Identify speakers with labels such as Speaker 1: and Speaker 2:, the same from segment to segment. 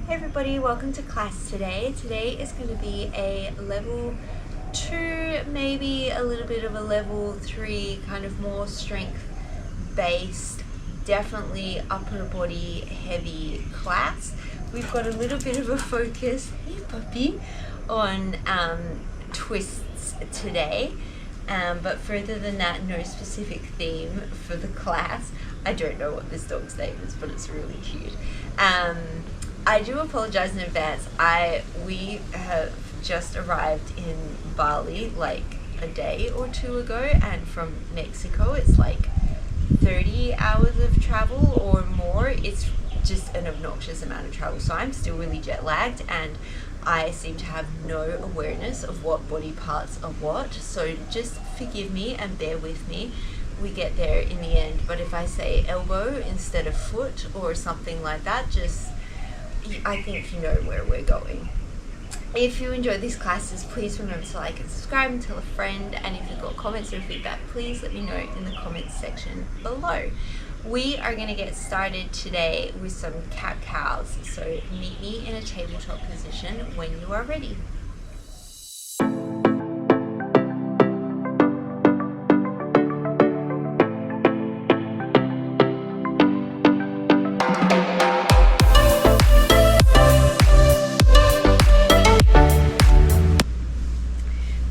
Speaker 1: Hey everybody, welcome to class today. Today is going to be a level 2, maybe a little bit of a level 3, kind of more strength based, definitely upper body heavy class. We've got a little bit of a focus, hey puppy, on twists today. But further than that, no specific theme for the class. I don't know what this dog's name is, but it's really cute. I do apologize in advance. We have just arrived in Bali like a day or two ago, and from Mexico it's like 30 hours of travel or more. It's just an obnoxious amount of travel, so I'm still really jet lagged, and I seem to have no awareness of what body parts are what, so just forgive me and bear with me. We get there in the end, but if I say elbow instead of foot or something like that, just I think you know where we're going. If you enjoyed these classes, please remember to like and subscribe and tell a friend, and if you've got comments or feedback, please let me know in the comments section below. We are going to get started today with some cat-cows, so meet me in a tabletop position when you are ready.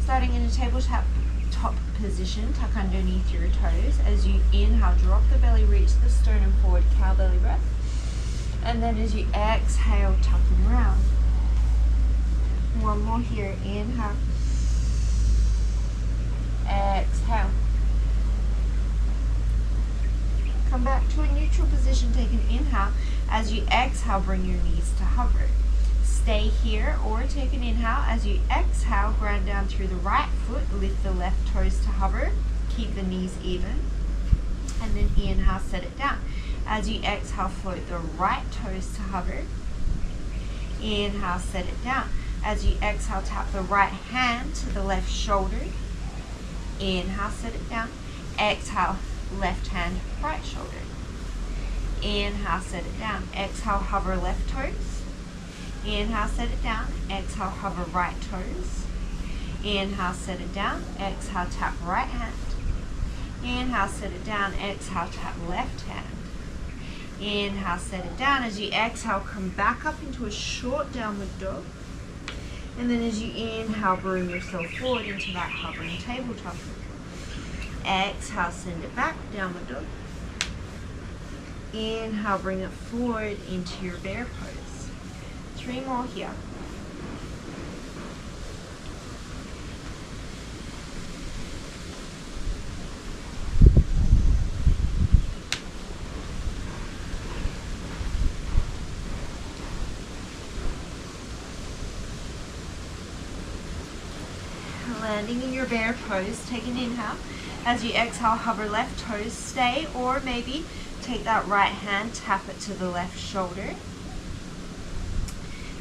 Speaker 1: Starting in a tabletop position, tuck underneath your toes. As you inhale, drop the belly, reach the sternum forward, cow belly breath. And then as you exhale, tucking around. One more here, inhale. Exhale. Come back to a neutral position, take an inhale. As you exhale, bring your knees to hover. Stay here or take an inhale. As you exhale, ground down through the right foot, lift the left toes to hover, keep the knees even, and then inhale, set it down. As you exhale, float the right toes to hover, inhale, set it down. As you exhale, tap the right hand to the left shoulder, inhale, set it down. Exhale, left hand, right shoulder, inhale, set it down. Exhale, hover left toes. Inhale, set it down. Exhale, hover right toes. Inhale, set it down. Exhale, tap right hand. Inhale, set it down. Exhale, tap left hand. Inhale, set it down. As you exhale, come back up into a short downward dog. And then as you inhale, bring yourself forward into that hovering tabletop. Exhale, send it back, downward dog. Inhale, bring it forward into your bear pose. 3 more here. Landing in your bear pose, take an inhale. As you exhale, hover left toes, stay, or maybe take that right hand, tap it to the left shoulder.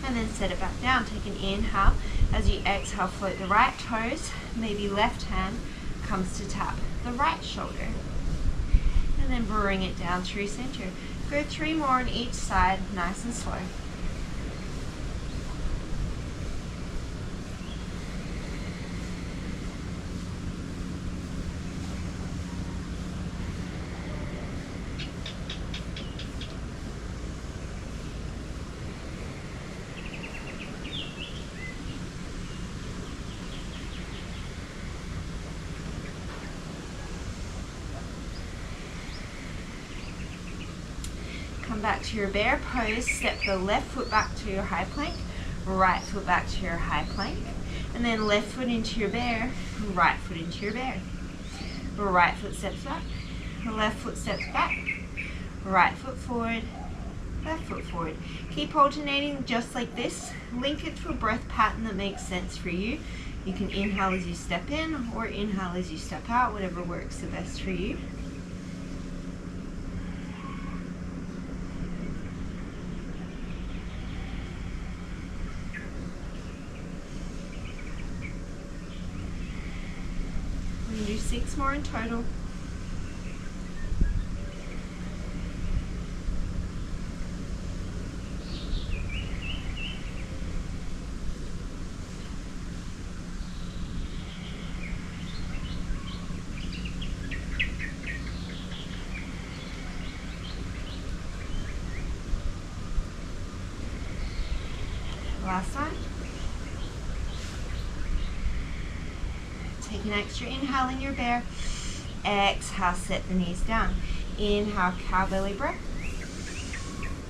Speaker 1: And then set it back down. Take an inhale. As you exhale, float the right toes. Maybe left hand comes to tap the right shoulder. And then bring it down through center. Go 3 more on each side, nice and slow. Come back to your bear pose, step the left foot back to your high plank, right foot back to your high plank, and then left foot into your bear, right foot into your bear. Right foot steps back, left foot steps back, right foot forward, left foot forward. Keep alternating just like this. Link it to a breath pattern that makes sense for you. You can inhale as you step in or inhale as you step out, whatever works the best for you. We're going to do 6 more in total. Last time. Take an extra inhale in your bear. Exhale, set the knees down. Inhale, cow belly breath.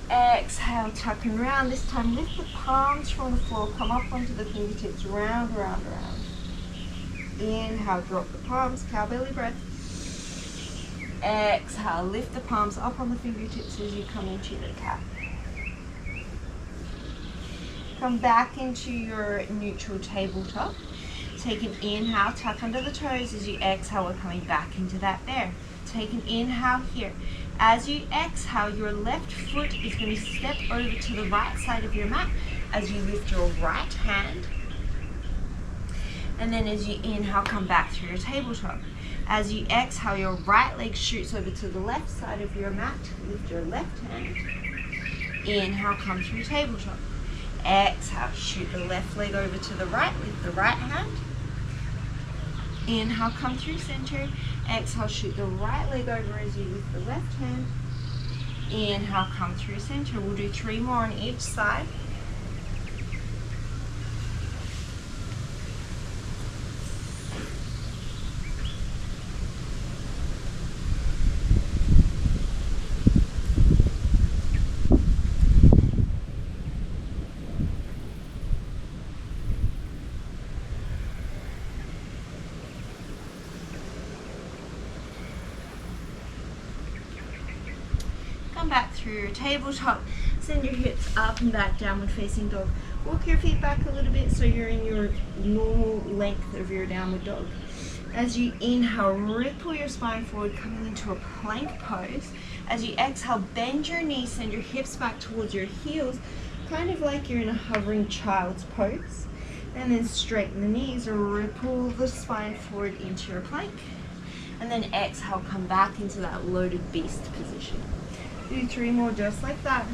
Speaker 1: Exhale, tuck and round. This time lift the palms from the floor. Come up onto the fingertips. Round, round, round. Inhale, drop the palms. Cow belly breath. Exhale, lift the palms up on the fingertips as you come into the cat. Come back into your neutral tabletop. Take an inhale, tuck under the toes. As you exhale, we're coming back into that bear. Take an inhale here. As you exhale, your left foot is going to step over to the right side of your mat as you lift your right hand. And then as you inhale, come back through your tabletop. As you exhale, your right leg shoots over to the left side of your mat. Lift your left hand. Inhale, come through tabletop. Exhale, shoot the left leg over to the right. Lift the right hand. Inhale, come through center. Exhale, shoot the right leg over as you lift the left hand. Inhale, come through center. We'll do 3 more on each side. Back through your tabletop. Send your hips up and back, downward facing dog. Walk your feet back a little bit so you're in your normal length of your downward dog. As you inhale, ripple your spine forward, coming into a plank pose. As you exhale, bend your knees, send your hips back towards your heels, kind of like you're in a hovering child's pose. And then straighten the knees, ripple the spine forward into your plank. And then exhale, come back into that loaded beast position. Do 3 more just like that.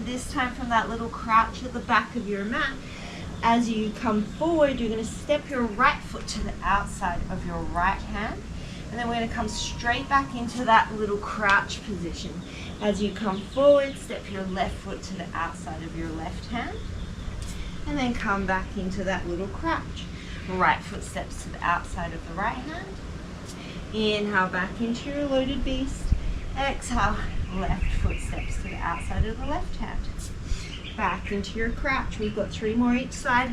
Speaker 1: This time from that little crouch at the back of your mat, as you come forward, you're going to step your right foot to the outside of your right hand. And then we're going to come straight back into that little crouch position. As you come forward, step your left foot to the outside of your left hand. And then come back into that little crouch. Right foot steps to the outside of the right hand. Inhale back into your loaded beast. Exhale, left foot steps to the outside of the left hand. Back into your crouch. We've got 3 more each side.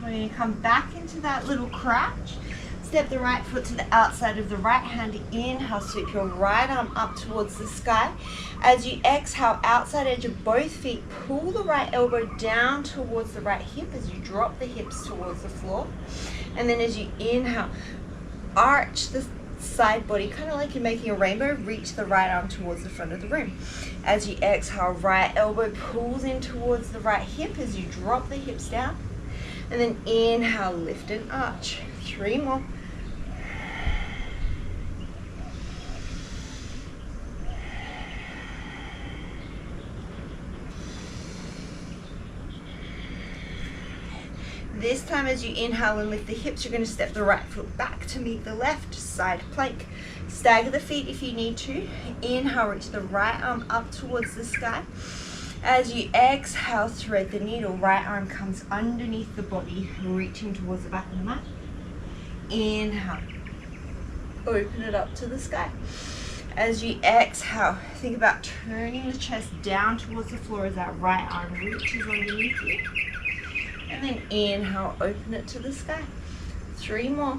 Speaker 1: We're going to come back into that little crouch. Step the right foot to the outside of the right hand. Inhale, sweep your right arm up towards the sky. As you exhale, outside edge of both feet, pull the right elbow down towards the right hip as you drop the hips towards the floor. And then as you inhale, arch the side body, kind of like you're making a rainbow. Reach the right arm towards the front of the room. As you exhale, right elbow pulls in towards the right hip as you drop the hips down. And then inhale, lift and arch. 3 more. This time as you inhale and lift the hips, you're going to step the right foot back to meet the left, side plank. Stagger the feet if you need to. Inhale, reach the right arm up towards the sky. As you exhale, thread the needle. Right arm comes underneath the body, reaching towards the back of the mat. Inhale, open it up to the sky. As you exhale, think about turning the chest down towards the floor as that right arm reaches underneath you. And then inhale, open it to the sky. 3 more.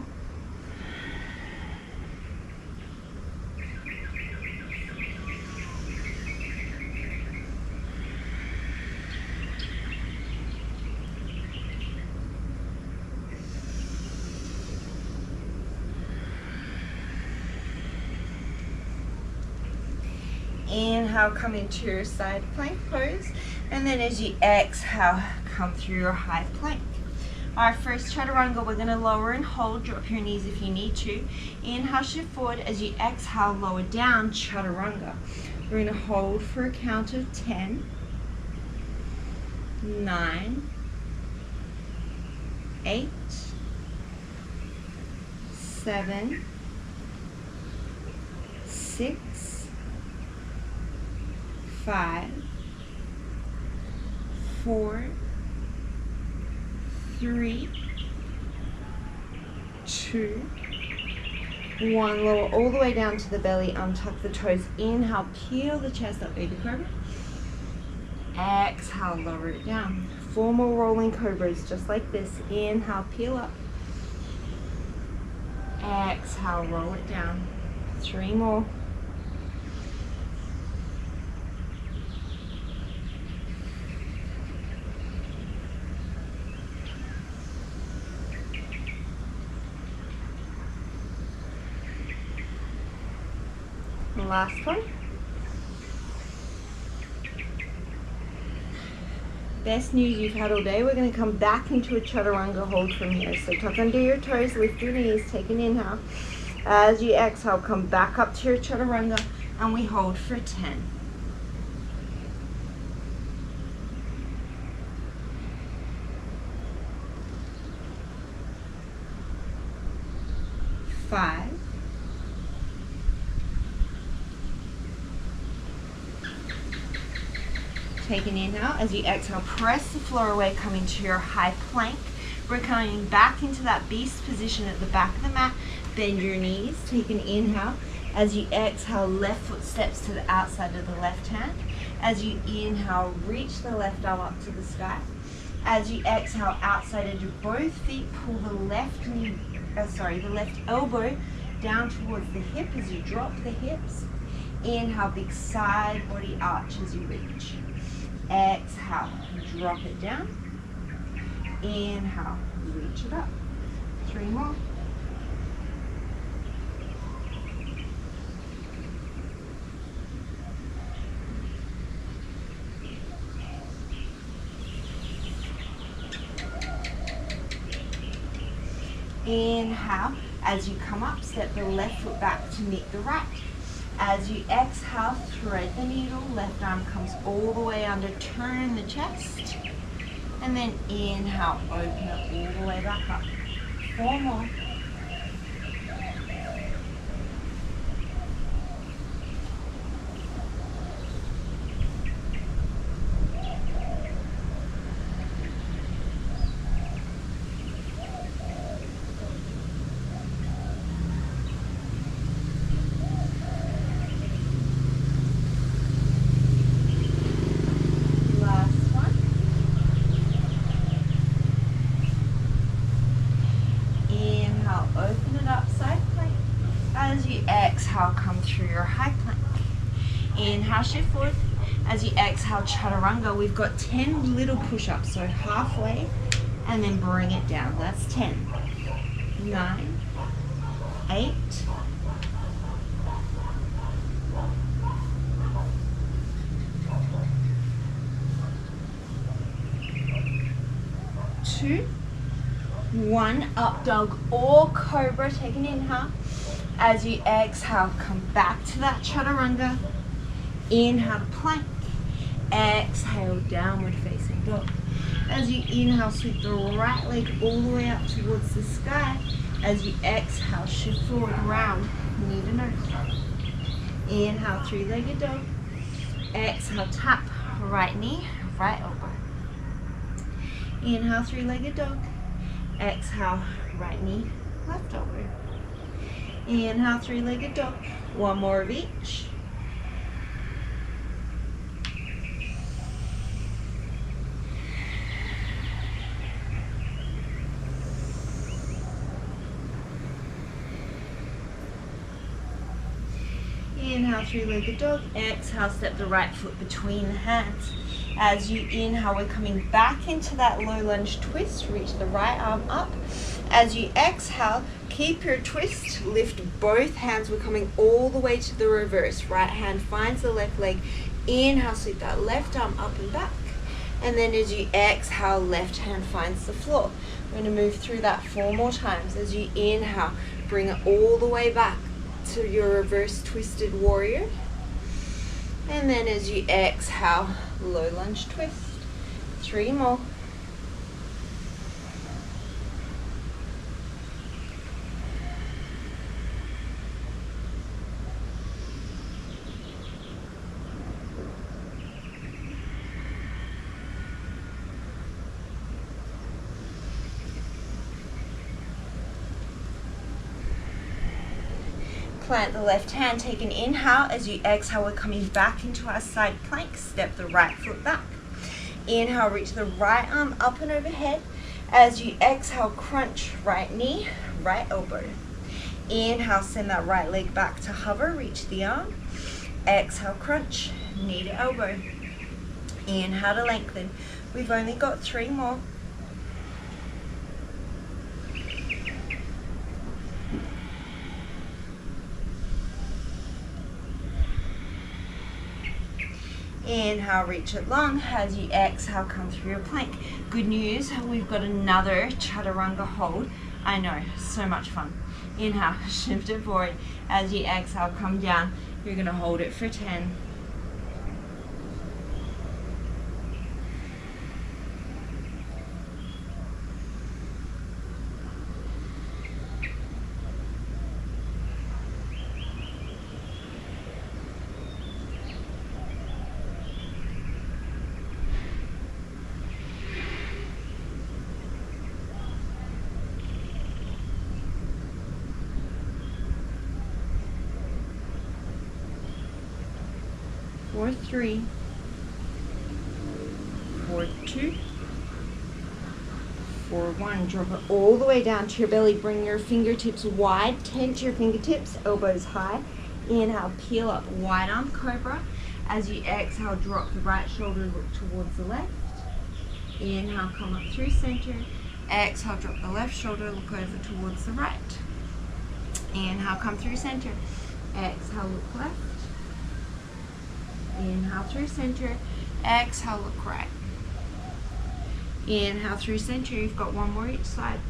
Speaker 1: inhale, come into your side plank pose. And then as you exhale, come through your high plank. Our first chaturanga, we're going to lower and hold. Drop your knees if you need to. Inhale, shift forward. As you exhale, lower down, chaturanga. We're going to hold for a count of 10, 9, 8, 7, 6, 5, 4, 3, 2, 1. Lower all the way down to the belly, untuck the toes. Inhale, peel the chest up, baby cobra. Exhale, lower it down. 4 more rolling cobras, just like this. Inhale, peel up. Exhale, roll it down. 3 more. Last one. Best news you've had all day. We're going to come back into a chaturanga hold from here. So tuck under your toes, lift your knees, take an inhale. As you exhale, come back up to your chaturanga, and we hold for 10. 5. 'Take an inhale. As you exhale, press the floor away, come into your high plank. We're coming back into that beast position at the back of the mat. Bend your knees. Take an inhale. As you exhale, left foot steps to the outside of the left hand. As you inhale, reach the left arm up to the sky. As you exhale, outside edge of both feet, pull the left elbow down towards the hip as you drop the hips. Inhale, big side body arch as you reach. Exhale, drop it down. Inhale, reach it up. 3 more. Inhale, as you come up, step the left foot back to meet the right. As you exhale, thread the needle, left arm comes all the way under, turn the chest, and then inhale, open it all the way back up. 4 more. Exhale, come through your high plank. Inhale, shift forward. As you exhale, chaturanga, we've got 10 little push-ups, so halfway, and then bring it down. That's 10, 9, 8, 2, 1. Up dog or cobra. Take an inhale. As you exhale, come back to that chaturanga. Inhale to plank. Exhale, downward facing dog. As you inhale, sweep the right leg all the way up towards the sky. As you exhale, shift forward, round, knee to nose. Inhale, 3-legged dog. Exhale, tap, right knee, right elbow. Inhale, 3-legged dog. Exhale, right knee, left elbow. Inhale, 3-legged dog. 1 more of each. Inhale, 3-legged dog. Exhale, step the right foot between the hands. As you inhale, we're coming back into that low lunge twist. Reach the right arm up. As you exhale, keep your twist, lift both hands. We're coming all the way to the reverse. Right hand finds the left leg. Inhale, sweep that left arm up and back. And then as you exhale, left hand finds the floor. We're going to move through that 4 more times. As you inhale, bring it all the way back to your reverse twisted warrior. And then as you exhale, low lunge twist. 3 more. Plant the left hand, take an inhale. As you exhale, we're coming back into our side plank. Step the right foot back. Inhale, reach the right arm up and overhead. As you exhale, crunch right knee, right elbow. Inhale, send that right leg back to hover, reach the arm. Exhale, crunch, knee to elbow. Inhale to lengthen. We've only got 3 more. Inhale, reach it long. As you exhale, come through your plank. Good news, we've got another chaturanga hold. I know, so much fun. Inhale, shift it forward. As you exhale, come down. You're going to hold it for 10. For 3, for 2, for 1. Drop it all the way down to your belly. Bring your fingertips wide. Tense your fingertips, elbows high. Inhale, peel up, wide arm cobra. As you exhale, drop the right shoulder, look towards the left. Inhale, come up through center. Exhale, drop the left shoulder, look over towards the right. Inhale, come through center. Exhale, look left. Inhale through center. Exhale, look right. Inhale through center. You've got 1 more each side.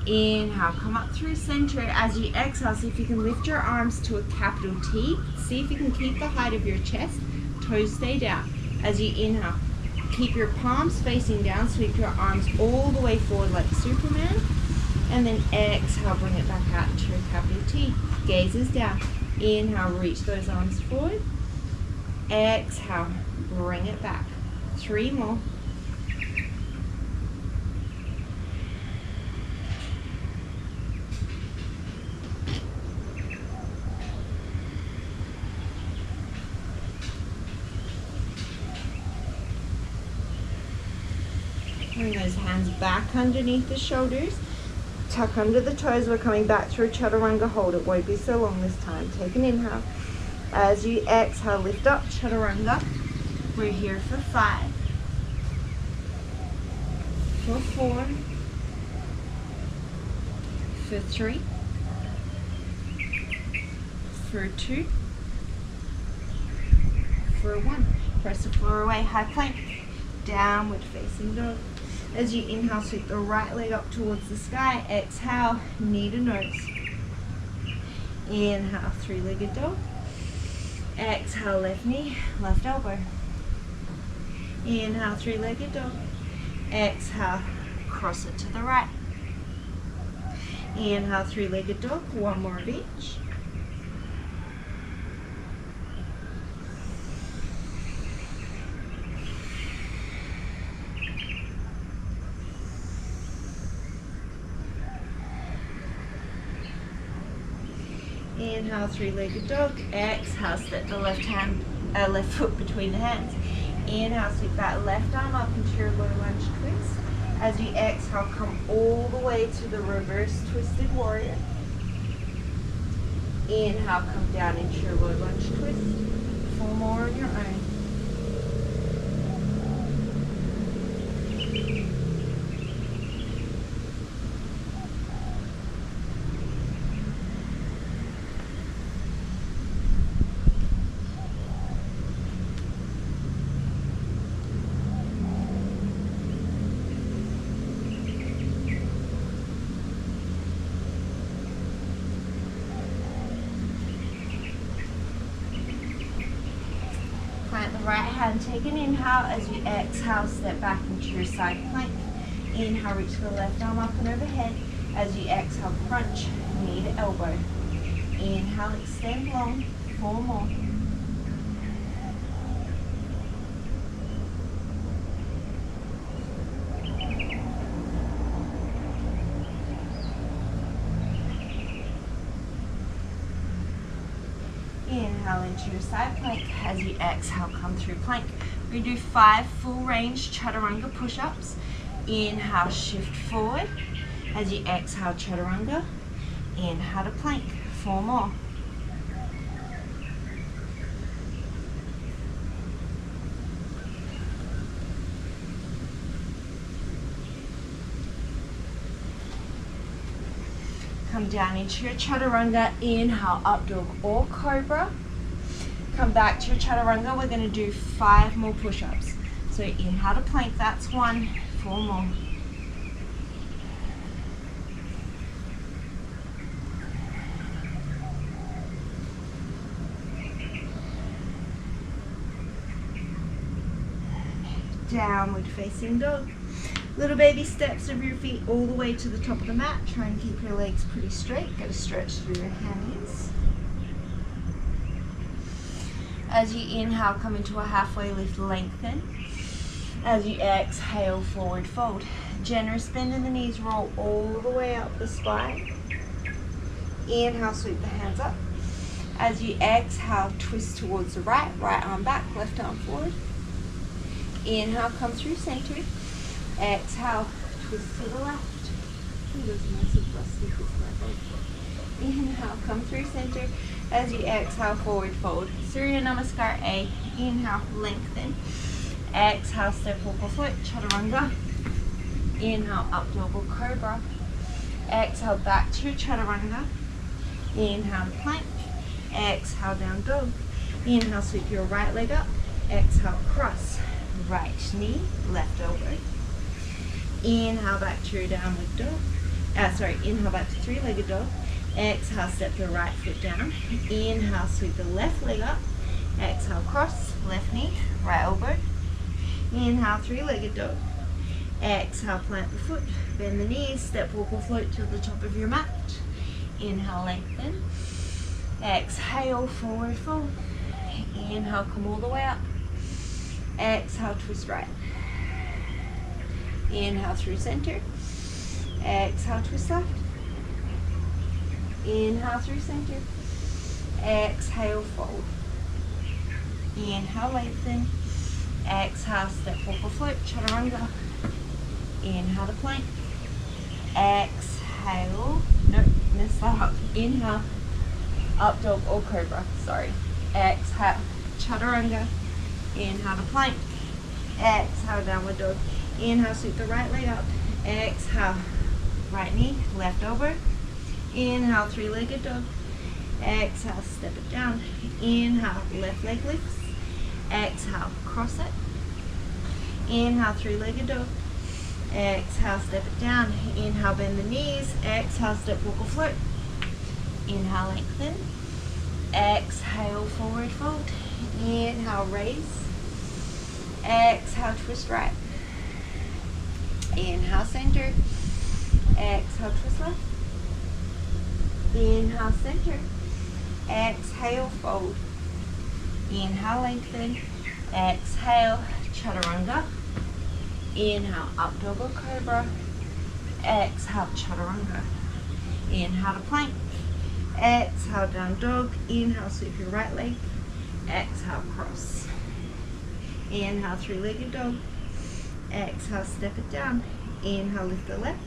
Speaker 1: Inhale, come up through center. As you exhale, see if you can lift your arms to a capital T. See if you can keep the height of your chest. Toes stay down. As you inhale, keep your palms facing down. Sweep your arms all the way forward like Superman. And then exhale, bring it back out to a capital T. Gazes down. Inhale, reach those arms forward. Exhale, bring it back. 3 more. Bring those hands back underneath the shoulders. Tuck under the toes. We're coming back through a chaturanga hold. It won't be so long this time. Take an inhale. As you exhale, lift up, chaturanga. We're here for 5, for 4, for 3, for 2, for 1. Press the floor away, high plank, downward facing dog. As you inhale, sweep the right leg up towards the sky. Exhale, knee to nose. Inhale, 3-legged dog. Exhale, left knee, left elbow. Inhale, 3-legged dog. Exhale, cross it to the right. Inhale, 3-legged dog. 1 more of each. Inhale, 3-legged dog. Exhale, step the left foot between the hands. Inhale, sweep that left arm up into your low lunge twist. As you exhale, come all the way to the reverse twisted warrior. Inhale, come down into your low lunge twist. 4 more on your own. Plant the right hand, take an inhale. As you exhale, step back into your side plank. Inhale, reach the left arm up and overhead. As you exhale, crunch, knee to elbow. Inhale, extend long, 4 more. Inhale into your side plank. As you exhale, come through plank. We do 5 full range chaturanga push-ups. Inhale, shift forward. As you exhale, chaturanga. Inhale to plank. 4 more. Come down into your chaturanga. Inhale, up dog or cobra. Come back to your chaturanga. We're going to do 5 more push-ups. So inhale to plank, that's 1, 4 more. Downward facing dog. Little baby steps of your feet all the way to the top of the mat. Try and keep your legs pretty straight. Get a stretch through your hammies. As you inhale, come into a halfway lift, lengthen. As you exhale, forward fold. Generous bend in the knees, roll all the way up the spine. Inhale, sweep the hands up. As you exhale, twist towards the right, right arm back, left arm forward. Inhale, come through center. Exhale, twist to the left. Inhale, come through center. As you exhale, forward fold. Surya Namaskar A. Inhale, lengthen. Exhale, step or foot, chaturanga. Inhale, up dog or cobra. Exhale, back to your chaturanga. Inhale, plank. Exhale, down dog. Inhale, sweep your right leg up. Exhale, cross. Right knee, left elbow. Inhale, back to your downward dog. Inhale, back to 3-legged dog. Exhale, step your right foot down. Inhale, sweep the left leg up. Exhale, cross, left knee, right elbow. Inhale, 3-legged dog. Exhale, plant the foot, bend the knees, step, walk or float to the top of your mat. Inhale, lengthen. Exhale, forward fold. Inhale, come all the way up. Exhale, twist right. Inhale through center. Exhale, twist left. Inhale through center. Exhale, fold. Inhale, lengthen. Exhale, step, walk or float, chaturanga. Inhale to plank. Exhale. Nope, messed that up. Inhale, up dog or cobra. Sorry. Exhale, chaturanga. Inhale to plank. Exhale, downward dog. Inhale, sweep the right leg up. Exhale, right knee, left elbow. Inhale, 3-legged dog. Exhale, step it down. Inhale, left leg lifts. Exhale, cross it. Inhale, 3-legged dog. Exhale, step it down. Inhale, bend the knees. Exhale, step, walk or float. Inhale, lengthen. Exhale, forward fold. Inhale, raise. Exhale, twist right. Inhale, center. Exhale, twist left. Inhale, center. Exhale, fold. Inhale, lengthen. Exhale, chaturanga. Inhale, up dog or cobra. Exhale, chaturanga. Inhale to plank. Exhale, down dog. Inhale, sweep your right leg. Exhale, cross. Inhale, 3-legged dog. Exhale, step it down. Inhale, lift the left.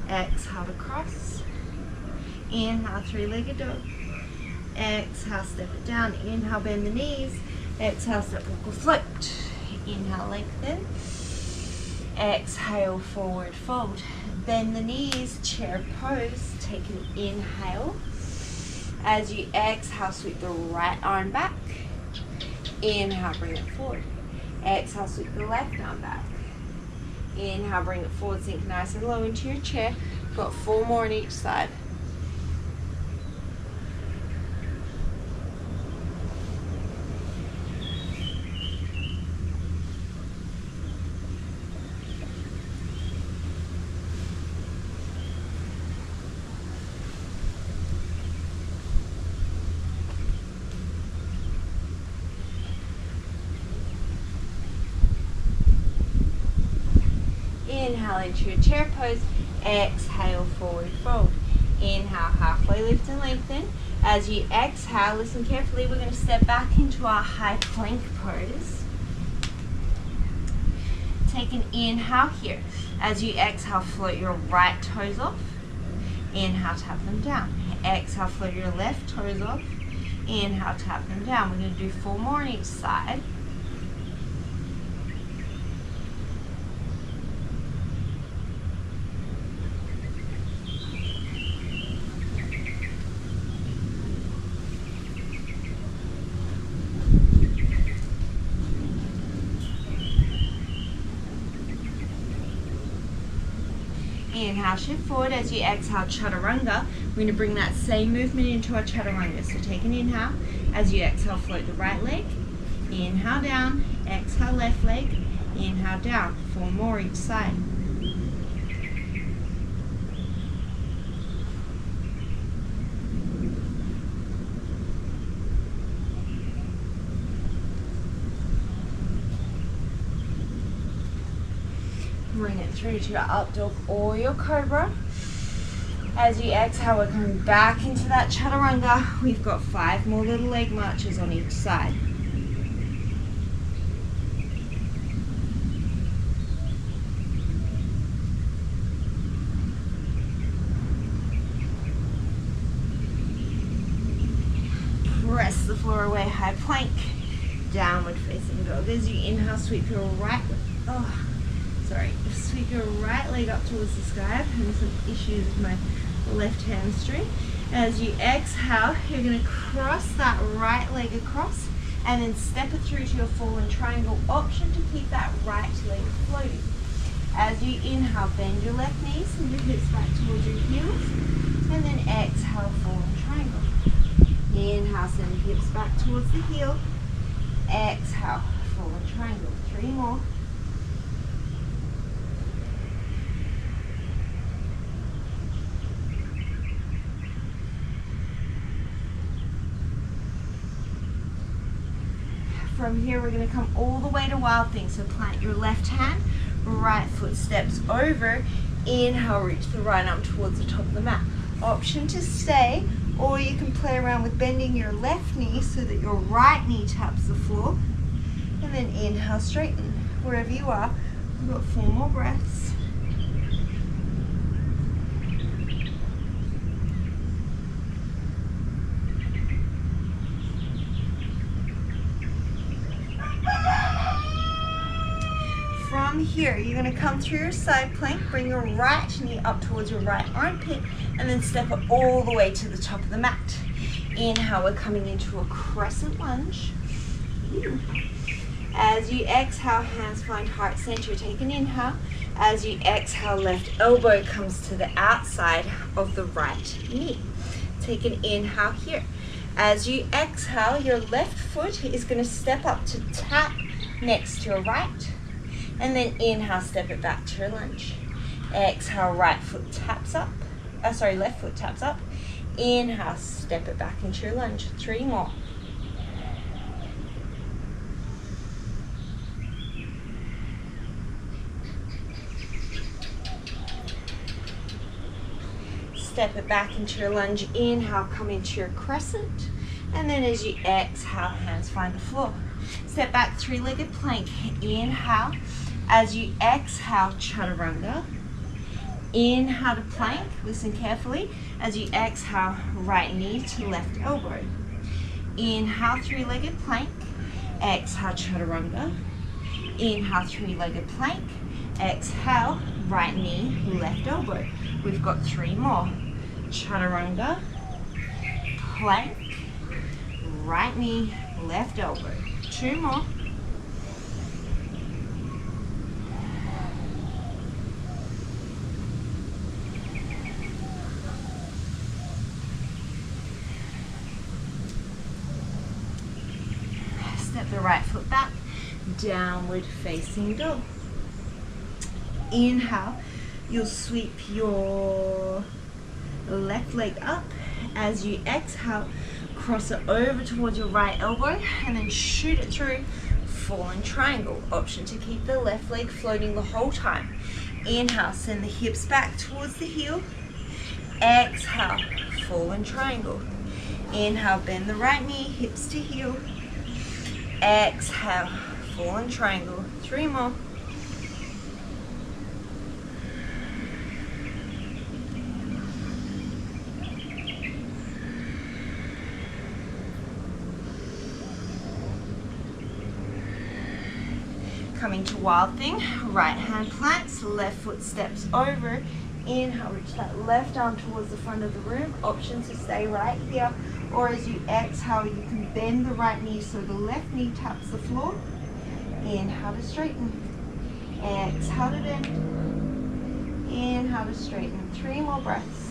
Speaker 1: Exhale to cross. Inhale, 3-legged dog. Exhale, step it down. Inhale, bend the knees. Exhale, step, walk or float. Inhale, lengthen. Exhale, forward fold. Bend the knees, chair pose. Take an inhale. As you exhale, sweep the right arm back. Inhale, bring it forward. Exhale, sweep the left arm back. Inhale, bring it forward, sink nice and low into your chair. Got 4 more on each side. Inhale into your chair pose. Exhale, forward fold. Inhale, halfway lift and lengthen. As you exhale, listen carefully, we're going to step back into our high plank pose. Take an inhale here. As you exhale, float your right toes off. Inhale, tap them down. Exhale, float your left toes off. Inhale, tap them down. We're going to do 4 more on each side. Inhale, shift forward. As you exhale, chaturanga. We're going to bring that same movement into our chaturanga. So take an inhale. As you exhale, float the right leg. Inhale down. Exhale, left leg. Inhale down. 4 more each side. Bring it through to your up dog or your cobra. As you exhale, we're coming back into that chaturanga. We've got 5 more little leg marches on each side. Press the floor away, high plank. Downward facing dog. As you inhale, sweep your sweep your right leg up towards the sky. I'm having some issues with my left hamstring. As you exhale, you're going to cross that right leg across and then step it through to your fallen triangle. Option to keep that right leg floating. As you inhale, bend your left knee, send your hips back towards your heels, and then exhale, fallen triangle. Inhale, send the hips back towards the heel. Exhale, fallen triangle. 3 more. From here, we're going to come all the way to Wild Thing. So plant your left hand, right foot steps over. Inhale, reach the right arm towards the top of the mat. Option to stay, or you can play around with bending your left knee so that your right knee taps the floor. And then inhale, straighten. Wherever you are, we've got 4 more breaths. From here, you're going to come through your side plank, bring your right knee up towards your right armpit, and then step it all the way to the top of the mat. Inhale, we're coming into a crescent lunge. As you exhale, hands find heart center. Take an inhale. As you exhale, left elbow comes to the outside of the right knee. Take an inhale here. As you exhale, your left foot is going to step up to tap next to your right. And then inhale, step it back to your lunge. Exhale, right foot taps up. Left foot taps up. Inhale, step it back into your lunge. 3 more. Step it back into your lunge. Inhale, come into your crescent. And then as you exhale, hands find the floor. Step back, 3-legged plank. Inhale. As you exhale, chaturanga. Inhale to plank. Listen carefully. As you exhale, right knee to left elbow. Inhale, three-legged plank. Exhale, chaturanga. Inhale, three-legged plank. Exhale, right knee, left elbow. We've got 3 more. Chaturanga, plank, right knee, left elbow. 2 more. Step the right foot back, downward facing dog. Inhale, you'll sweep your left leg up. As you exhale, cross it over towards your right elbow and then shoot it through, fallen triangle. Option to keep the left leg floating the whole time. Inhale, send the hips back towards the heel. Exhale, fallen triangle. Inhale, bend the right knee, hips to heel. Exhale, fallen triangle. 3 more. Coming to wild thing, right hand plants, left foot steps over. Inhale, reach that left arm towards the front of the room. Option to stay right here, or as you exhale, you can bend the right knee so the left knee taps the floor. Inhale to straighten. Exhale to bend. Inhale to straighten. 3 more breaths.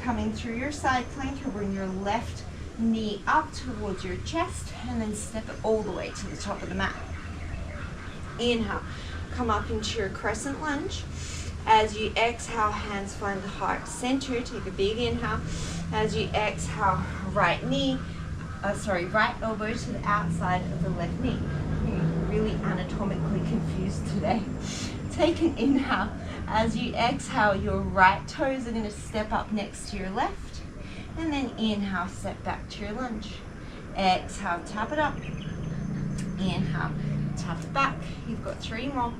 Speaker 1: Coming through your side plank, you bring your left knee up towards your chest and then step it all the way to the top of the mat. Inhale, come up into your crescent lunge. As you exhale, hands find the heart center. Take a big inhale. As you exhale, right elbow to the outside of the left knee. You're really anatomically confused today. Take an inhale. As you exhale, your right toes are going to step up next to your left. And then inhale, step back to your lunge. Exhale, tap it up. Inhale, tap it back. You've got 3 more.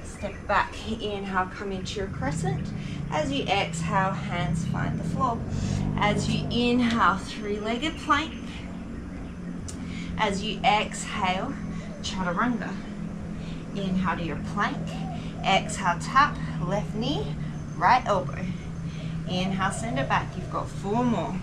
Speaker 1: Step back, inhale, come into your crescent. As you exhale, hands find the floor. As you inhale, three-legged plank. As you exhale, chaturanga. Inhale to your plank. Exhale, tap, left knee, right elbow. Inhale, send it back. You've got 4 more.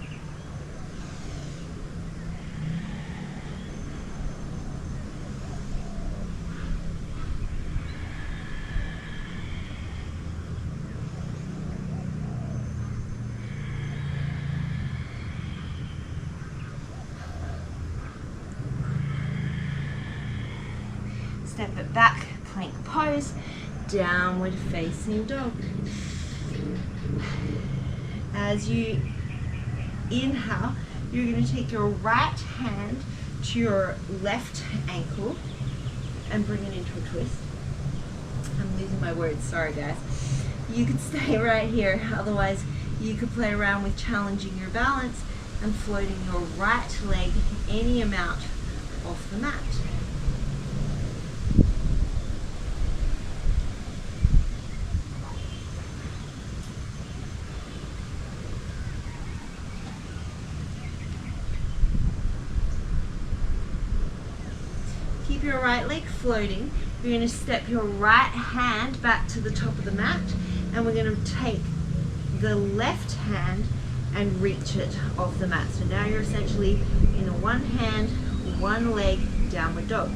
Speaker 1: Step it back, plank pose, downward facing dog. As you inhale, you're going to take your right hand to your left ankle and bring it into a twist. I'm losing my words, sorry guys. You could stay right here, otherwise you could play around with challenging your balance and floating your right leg any amount off the mat. Keep your right leg floating. You're going to step your right hand back to the top of the mat, and we're going to take the left hand and reach it off the mat. So now you're essentially in a one hand, one leg downward dog.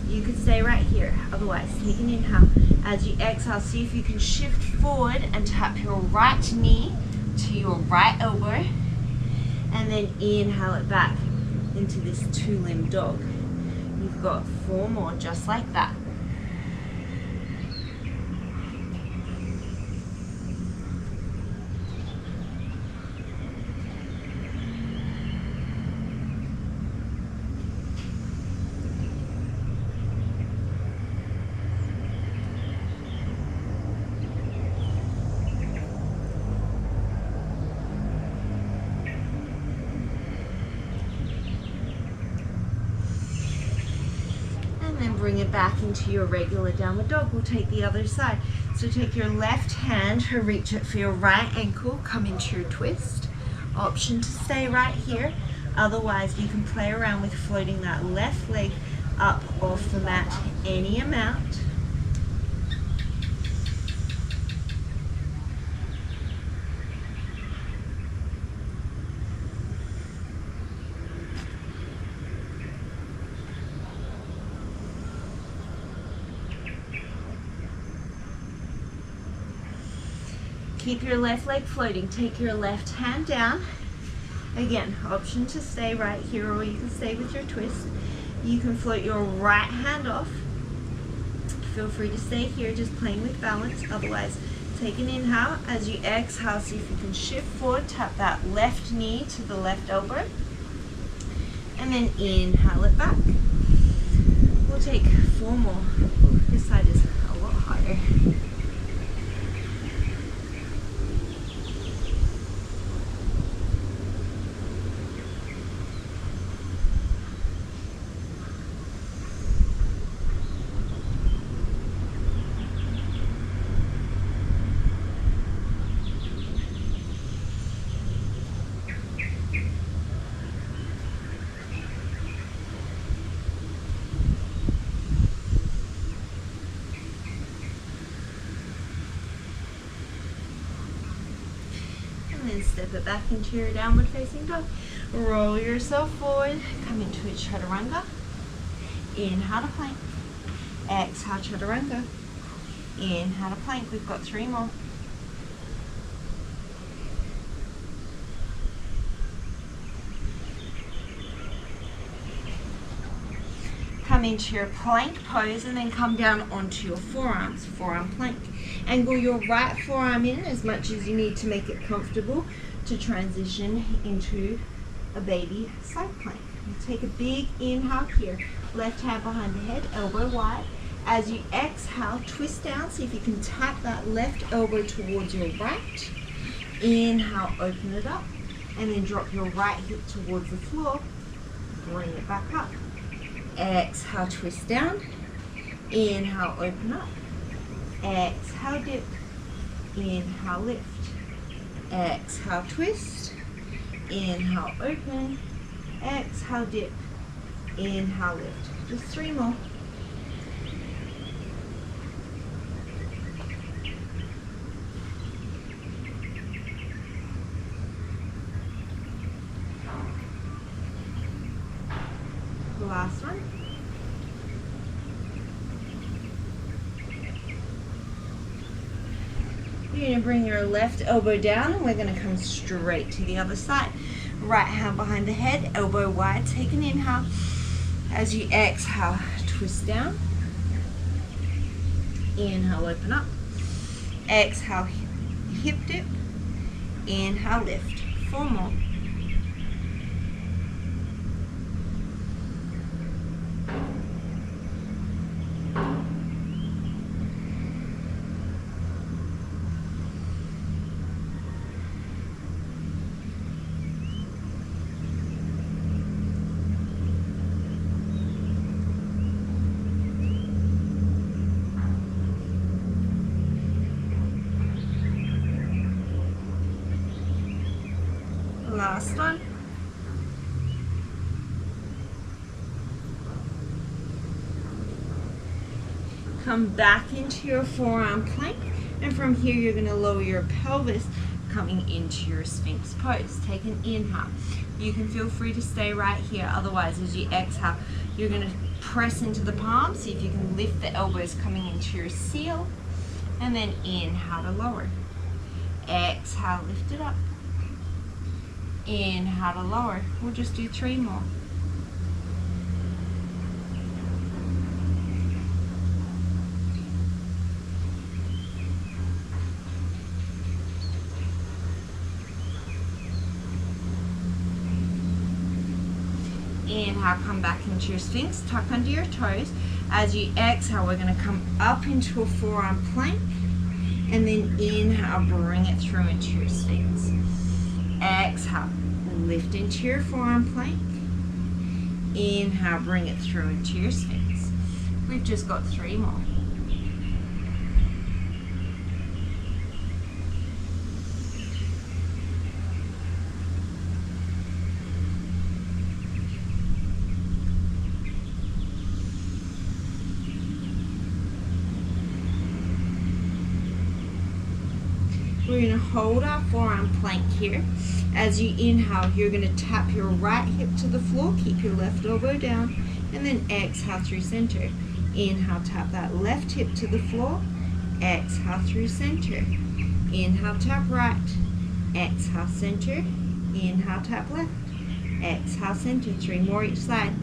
Speaker 1: You could stay right here. Otherwise, take an inhale. As you exhale, see if you can shift forward and tap your right knee to your right elbow, and then inhale it back into this 2-limb dog. You've got 4 more, just like that. and then bring it back into your regular downward dog. We'll take the other side. So take your left hand, reach it for your right ankle, come into your twist. Option to stay right here. Otherwise, you can play around with floating that left leg up off the mat any amount. Keep your left leg floating. Take your left hand down. Again, option to stay right here, or you can stay with your twist. You can float your right hand off. Feel free to stay here, just playing with balance. Otherwise, take an inhale. As you exhale, see if you can shift forward. Tap that left knee to the left elbow. And then inhale it back. We'll take 4 more. Ooh, this side is a lot harder. Then step it back into your downward facing dog. Roll yourself forward, come into a chaturanga. Inhale to plank. Exhale, chaturanga. Inhale to plank. We've got 3 more. Come into your plank pose and then come down onto your forearms, forearm plank. Angle your right forearm in as much as you need to make it comfortable to transition into a baby side plank. Take a big inhale here. Left hand behind the head, elbow wide. As you exhale, twist down. See if you can tap that left elbow towards your right. Inhale, open it up. And then drop your right hip towards the floor. Bring it back up. Exhale, twist down. Inhale, open up. Exhale, dip. Inhale, lift. Exhale, twist. Inhale, open. Exhale, dip. Inhale, lift. Just 3 more. Last one. You're going to bring your left elbow down and we're going to come straight to the other side. Right hand behind the head, elbow wide. Take an inhale. As you exhale, twist down. Inhale, open up. Exhale, hip dip. Inhale, lift. 4 more. Last one. Come back into your forearm plank, and from here you're going to lower your pelvis, coming into your Sphinx pose. Take an inhale. You can feel free to stay right here. Otherwise, as you exhale, you're going to press into the palms. See if you can lift the elbows coming into your seal, and then inhale to lower. Exhale, lift it up. Inhale to lower. We'll just do 3 more. Inhale, come back into your Sphinx, tuck under your toes. As you exhale, we're going to come up into a forearm plank, and then inhale, bring it through into your Sphinx. Exhale, lift into your forearm plank. Inhale, bring it through into your Sphinx. We've just got 3 more. We're going to hold our forearm plank here. As you inhale, you're going to tap your right hip to the floor, keep your left elbow down, and then exhale through center. Inhale, tap that left hip to the floor, exhale through center. Inhale, tap right, exhale center, inhale, tap left, exhale center. 3 more each side.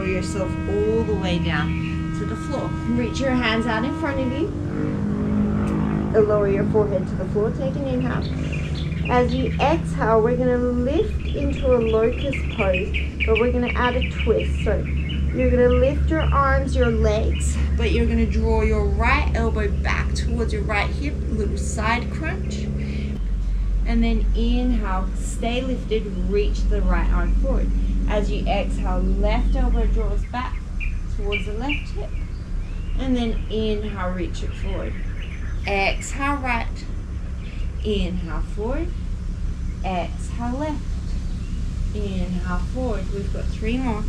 Speaker 1: Yourself all the way down to the floor. Reach your hands out in front of you. Lower your forehead to the floor. Take an inhale. As you exhale, we're going to lift into a locust pose, but we're going to add a twist. So you're going to lift your arms, your legs, but you're going to draw your right elbow back towards your right hip, a little side crunch. And then inhale, stay lifted, reach the right arm forward. As you exhale, left elbow draws back towards the left hip. And then inhale, reach it forward. Exhale, right. Inhale, forward. Exhale, left. Inhale, forward. We've got 3 more.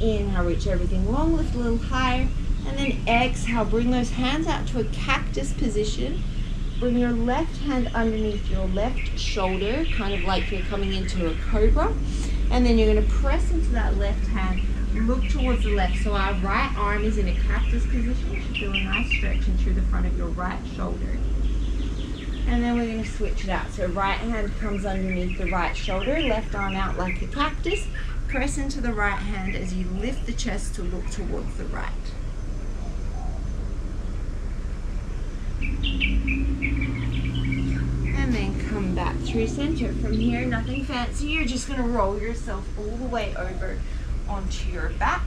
Speaker 1: Inhale, reach everything long, lift a little higher, and then exhale, bring those hands out to a cactus position. Bring your left hand underneath your left shoulder, kind of like you're coming into a cobra, and then you're going to press into that left hand, look towards the left, so our right arm is in a cactus position. You should feel a nice stretching through the front of your right shoulder. And then we're going to switch it out, so right hand comes underneath the right shoulder, left arm out like a cactus. Press into the right hand as you lift the chest to look towards the right. And then come back through center. From here, nothing fancy. You're just going to roll yourself all the way over onto your back.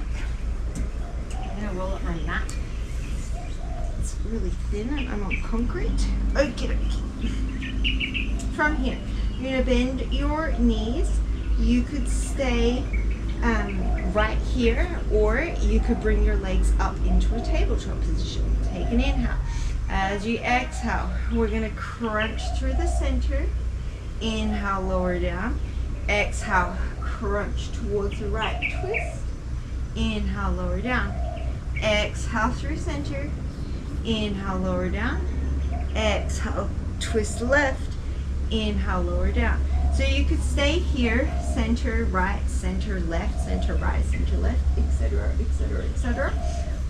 Speaker 1: I'm going to roll up my mat. It's really thin and I'm on concrete. Okay. From here, you're going to bend your knees. You could stay right here, or you could bring your legs up into a tabletop position. Take an inhale. As you exhale, we're going to crunch through the center. Inhale, lower down. Exhale, crunch towards the right, twist. Inhale, lower down. Exhale through center. Inhale, lower down. Exhale, twist left. Inhale, lower down. So you could stay here, center right, center left, center right, center left, etc., etc., etc.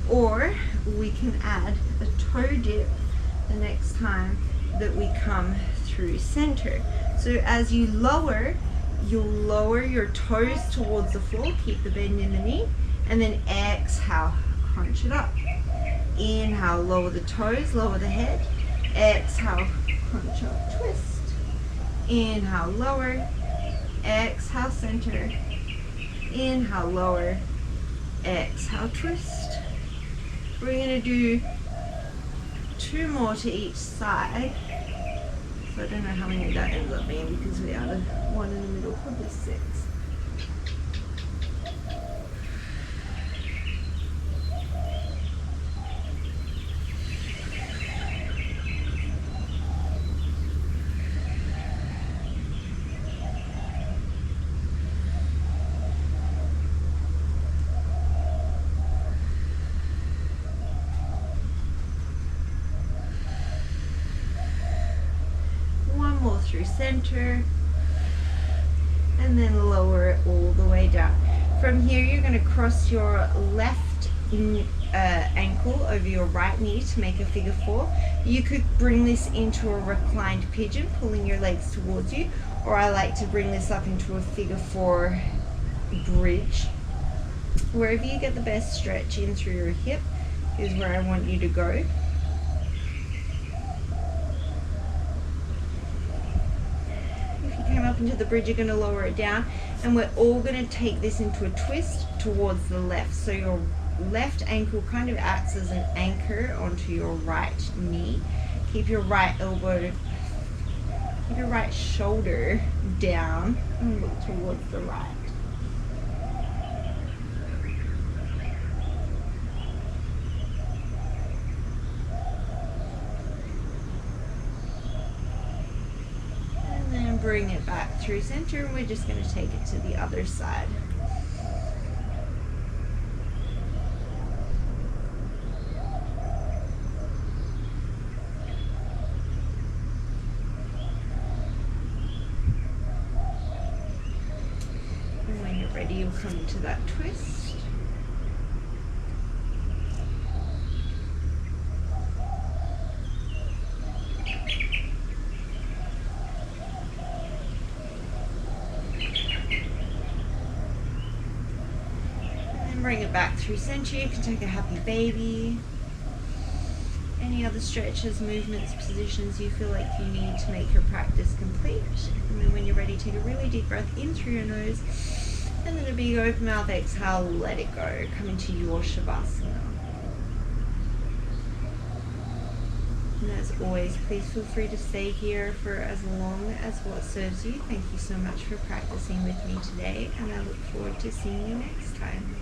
Speaker 1: Or we can add a toe dip the next time that we come through center. So as you lower, you'll lower your toes towards the floor, keep the bend in the knee, and then exhale, crunch it up. Inhale, lower the toes, lower the head. Exhale, crunch up, twist. Inhale, lower. Exhale, center. Inhale, lower. Exhale, twist. We're going to do 2 more to each side. So I don't know how many that ends up being because we added 1 in the middle, probably 6. Through center, and then lower it all the way down. From here, you're going to cross your left ankle over your right knee to make a figure four. You could bring this into a reclined pigeon, pulling your legs towards you, or I like to bring this up into a figure four bridge. Wherever you get the best stretch in through your hip is where I want you to go. Up into the bridge, you're going to lower it down, and we're all going to take this into a twist towards the left. So your left ankle kind of acts as an anchor onto your right knee. Keep your right elbow, keep your right shoulder down and look towards the right. Bring it back through center, and we're just going to take it to the other side. And when you're ready, you'll come into that twist. Bring it back through center. You can take a happy baby. Any other stretches, movements, positions you feel like you need to make your practice complete. And then when you're ready, take a really deep breath in through your nose. And then a big open mouth exhale, let it go. Come into your Shavasana. And as always, please feel free to stay here for as long as what serves you. Thank you so much for practicing with me today, and I look forward to seeing you next time.